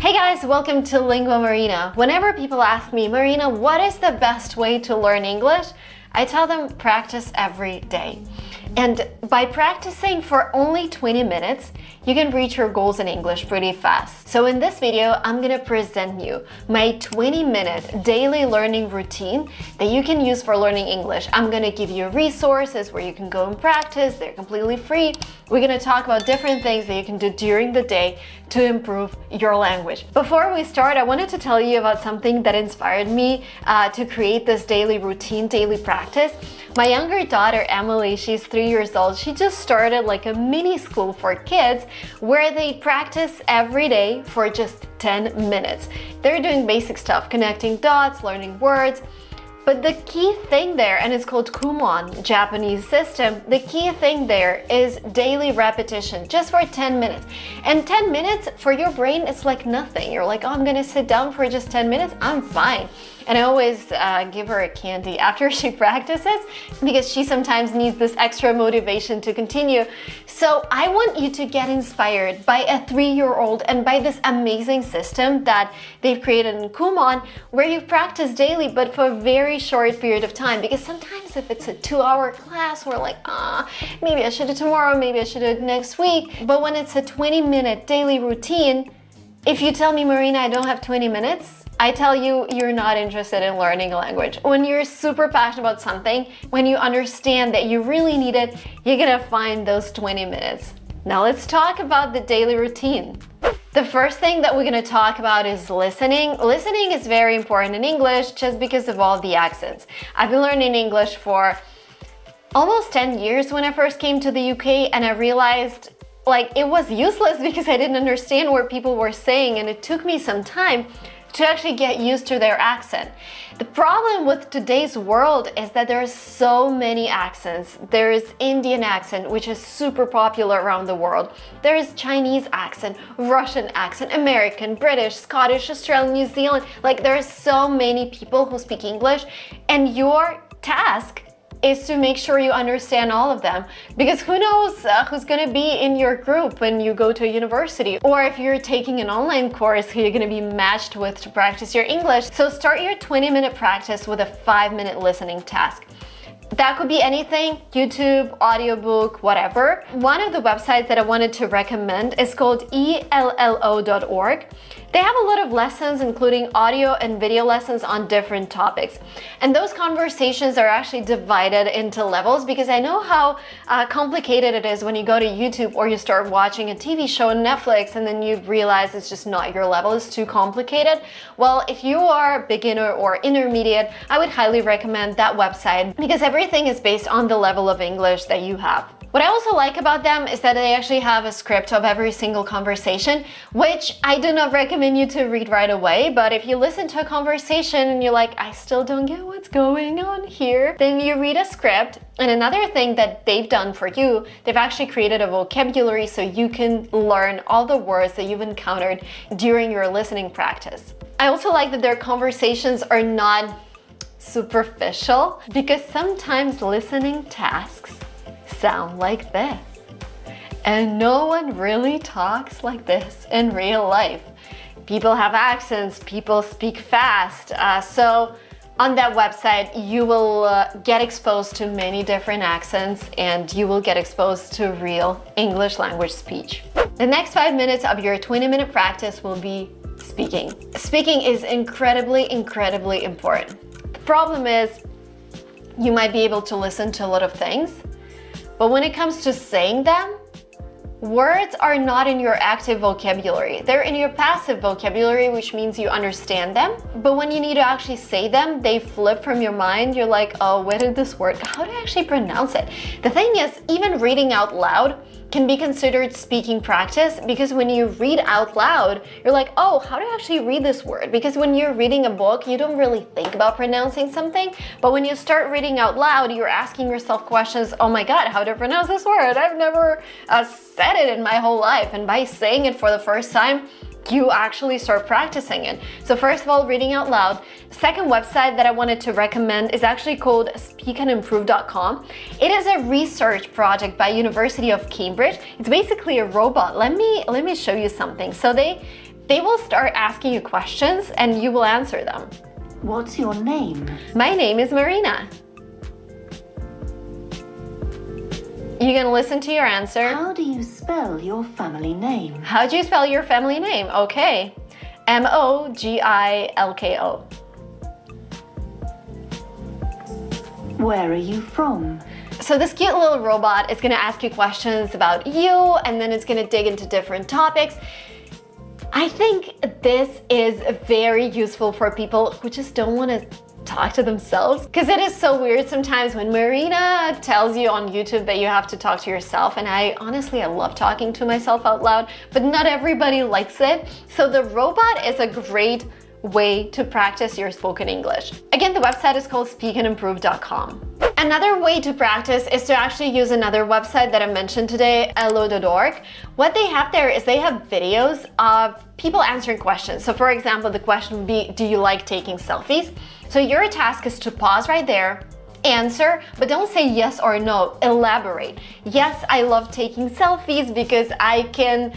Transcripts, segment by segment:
Hey guys, welcome to Lingua Marina. Whenever people ask me, Marina, what is the best way to learn English? I tell them practice every day. And by practicing for only 20 minutes, you can reach your goals in English pretty fast. So in this video, I'm gonna present you my 20-minute daily learning routine that you can use for learning English. I'm gonna give you resources where you can go and practice. They're completely free. We're gonna talk about different things that you can do during the day to improve your language. Before we start, I wanted to tell you about something that inspired me to create this daily routine, daily practice. My younger daughter, Emily, she's 3 years old. She just started like a mini school for kids where they practice every day for just 10 minutes. They're doing basic stuff, connecting dots, learning words. But the key thing there, and it's called Kumon, Japanese system, the key thing there is daily repetition, just for 10 minutes. And 10 minutes for your brain, it's like nothing. You're like, oh, I'm gonna sit down for just 10 minutes, I'm fine. And I always give her a candy after she practices because she sometimes needs this extra motivation to continue. So I want you to get inspired by a 3-year-old and by this amazing system that they've created in Kumon where you practice daily but for a very short period of time. Because sometimes if it's a 2-hour class, we're like, maybe I should do tomorrow, maybe I should do it next week. But when it's a 20-minute daily routine, if you tell me, Marina, I don't have 20 minutes, I tell you, you're not interested in learning a language. When you're super passionate about something, when you understand that you really need it, you're gonna find those 20 minutes. Now let's talk about the daily routine. The first thing that we're gonna talk about is listening. Listening is very important in English just because of all the accents. I've been learning English for almost 10 years when I first came to the UK, and I realized it was useless because I didn't understand what people were saying, and it took me some time to actually get used to their accent. The problem with today's world is that there are so many accents. There is Indian accent, which is super popular around the world. There is Chinese accent, Russian accent, American, British, Scottish, Australian, New Zealand. There are so many people who speak English, and your task is to make sure you understand all of them, because who knows who's gonna be in your group when you go to a university, or if you're taking an online course who you're gonna be matched with to practice your English. So start your 20-minute practice with a 5-minute listening task. That could be anything, YouTube, audiobook, whatever. One of the websites that I wanted to recommend is called ello.org. They have a lot of lessons, including audio and video lessons on different topics. And those conversations are actually divided into levels, because I know how complicated it is when you go to YouTube or you start watching a TV show on Netflix and then you realize it's just not your level, it's too complicated. Well, if you are beginner or intermediate, I would highly recommend that website because everything is based on the level of English that you have. What I also like about them is that they actually have a script of every single conversation, which I do not recommend you to read right away. But if you listen to a conversation and you're like, I still don't get what's going on here, then you read a script. And another thing that they've done for you, they've actually created a vocabulary so you can learn all the words that you've encountered during your listening practice. I also like that their conversations are not superficial, because sometimes listening tasks sound like this. And no one really talks like this in real life. People have accents, people speak fast. So on that website, you will get exposed to many different accents, and you will get exposed to real English language speech. The next 5 minutes of your 20-minute practice will be speaking. Speaking is incredibly, incredibly important. The problem is you might be able to listen to a lot of things, but when it comes to saying them, words are not in your active vocabulary. They're in your passive vocabulary, which means you understand them. But when you need to actually say them, they flip from your mind. You're like, oh, where did this word, how do I actually pronounce it? The thing is, even reading out loud can be considered speaking practice, because when you read out loud, you're like, oh, how do I actually read this word? Because when you're reading a book, you don't really think about pronouncing something. But when you start reading out loud, you're asking yourself questions. Oh my God, how do I pronounce this word? I've never said it in my whole life. And by saying it for the first time, you actually start practicing it. So first of all, reading out loud. Second website that I wanted to recommend is actually called speakandimprove.com. It is a research project by University of Cambridge. It's basically a robot. Let me show you something. So they They will start asking you questions and you will answer them. What's your name? My name is Marina. You can listen to your answer. How do you spell your family name? How do you spell your family name? Okay. Mogilko. Where are you from? So this cute little robot is gonna ask you questions about you, and then it's gonna dig into different topics. I think this is very useful for people who just don't wanna talk to themselves, because it is so weird sometimes when Marina tells you on YouTube that you have to talk to yourself, and I love talking to myself out loud, but not everybody likes it. So the robot is a great way to practice your spoken English. Again, the website is called speakandimprove.com. Another way to practice is to actually use another website that I mentioned today, elo.org. What they have there is they have videos of people answering questions. So for example, the question would be, do you like taking selfies? So your task is to pause right there, answer, but don't say yes or no, elaborate. Yes, I love taking selfies because I can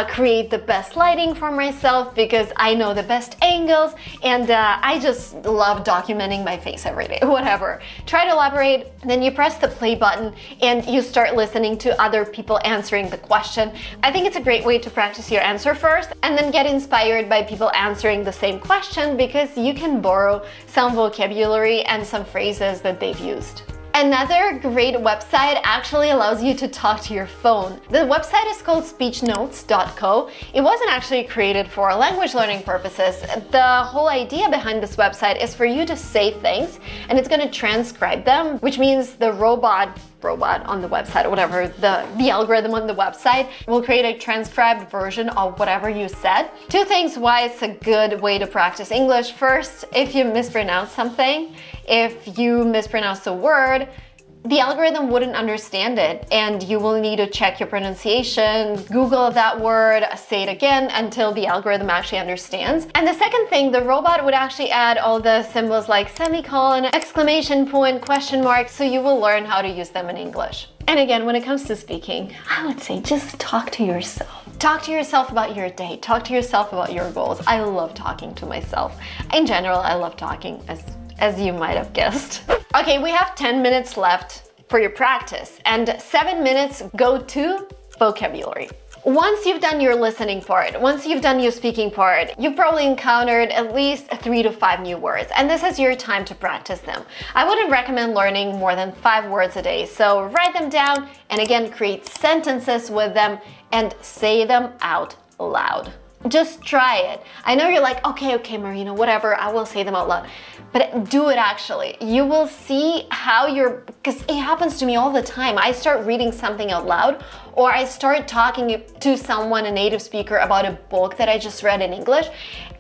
create the best lighting for myself, because I know the best angles, and I just love documenting my face every day, whatever. Try to elaborate, then you press the play button and you start listening to other people answering the question. I think it's a great way to practice your answer first and then get inspired by people answering the same question, because you can borrow some vocabulary and some phrases that they've used. Another great website actually allows you to talk to your phone. The website is called speechnotes.co. It wasn't actually created for language learning purposes. The whole idea behind this website is for you to say things and it's going to transcribe them, which means the robot on the website, or whatever, the algorithm on the website will create a transcribed version of whatever you said. Two things why it's a good way to practice English. First, if you mispronounce something, if you mispronounce a word, the algorithm wouldn't understand it, and you will need to check your pronunciation, Google that word, say it again until the algorithm actually understands. And the second thing, the robot would actually add all the symbols like semicolon, exclamation point, question mark, so you will learn how to use them in English. And again, when it comes to speaking, I would say just talk to yourself. Talk to yourself about your day. Talk to yourself about your goals. I love talking to myself. In general, I love talking, as you might have guessed. Okay, we have 10 minutes left for your practice, and 7 minutes go to vocabulary. Once you've done your listening part, once you've done your speaking part, you've probably encountered at least 3 to 5 new words, and this is your time to practice them. I wouldn't recommend learning more than 5 words a day, so write them down and again, create sentences with them and say them out loud. Just try it. I know you're like, okay, Marina, whatever, I will say them out loud. But do it actually. You will see how because it happens to me all the time. I start reading something out loud, or I start talking to someone, a native speaker, about a book that I just read in English,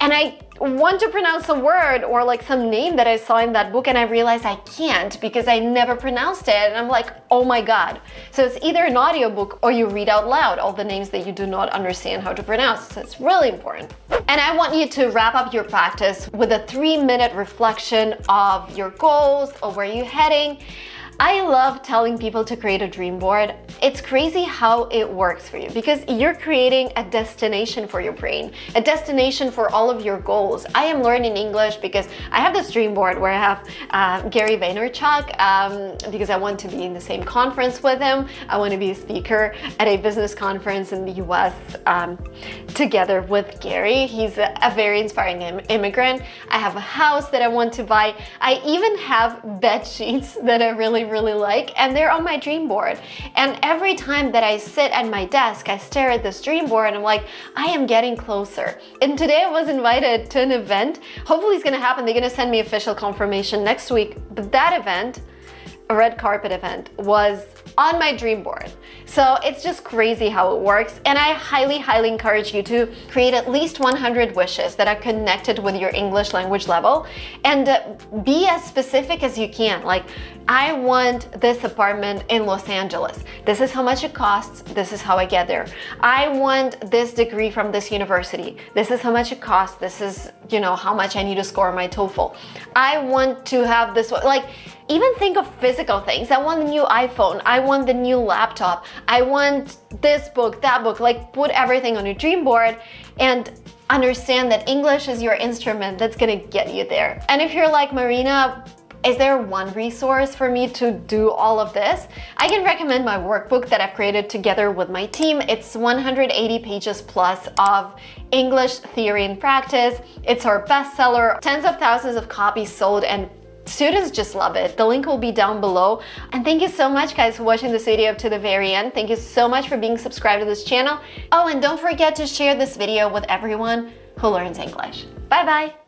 and I want to pronounce a word or like some name that I saw in that book, and I realize I can't because I never pronounced it, and I'm like, oh my God. So it's either an audiobook or you read out loud all the names that you do not understand how to pronounce. So it's really important. And I want you to wrap up your practice with a 3-minute reflection of your goals or where you're heading. I love telling people to create a dream board. It's crazy how it works for you, because you're creating a destination for your brain, a destination for all of your goals. I am learning English because I have this dream board where I have Gary Vaynerchuk, because I want to be in the same conference with him. I want to be a speaker at a business conference in the US together with Gary. He's a very inspiring immigrant. I have a house that I want to buy. I even have bed sheets that I really like, and they're on my dream board. And every time that I sit at my desk, I stare at this dream board and I'm like, I am getting closer. And today I was invited to an event. Hopefully it's gonna happen. They're gonna send me official confirmation next week. But that event, a red carpet event, was on my dream board. So it's just crazy how it works. And I highly encourage you to create at least 100 wishes that are connected with your English language level, and be as specific as you can. Like, I want this apartment in Los Angeles. This is how much it costs. This is how I get there. I want this degree from this university. This is how much it costs. This is, how much I need to score my TOEFL. I want to have this, even think of physical things. I want the new iPhone. I want the new laptop. I want this book, that book. Put everything on your dream board and understand that English is your instrument that's gonna get you there. And if you're like, Marina, is there one resource for me to do all of this? I can recommend my workbook that I've created together with my team. It's 180 pages plus of English theory and practice. It's our bestseller, tens of thousands of copies sold, and students just love it. The link will be down below. And thank you so much, guys, for watching this video up to the very end. Thank you so much for being subscribed to this channel. Oh, and don't forget to share this video with everyone who learns English. Bye bye.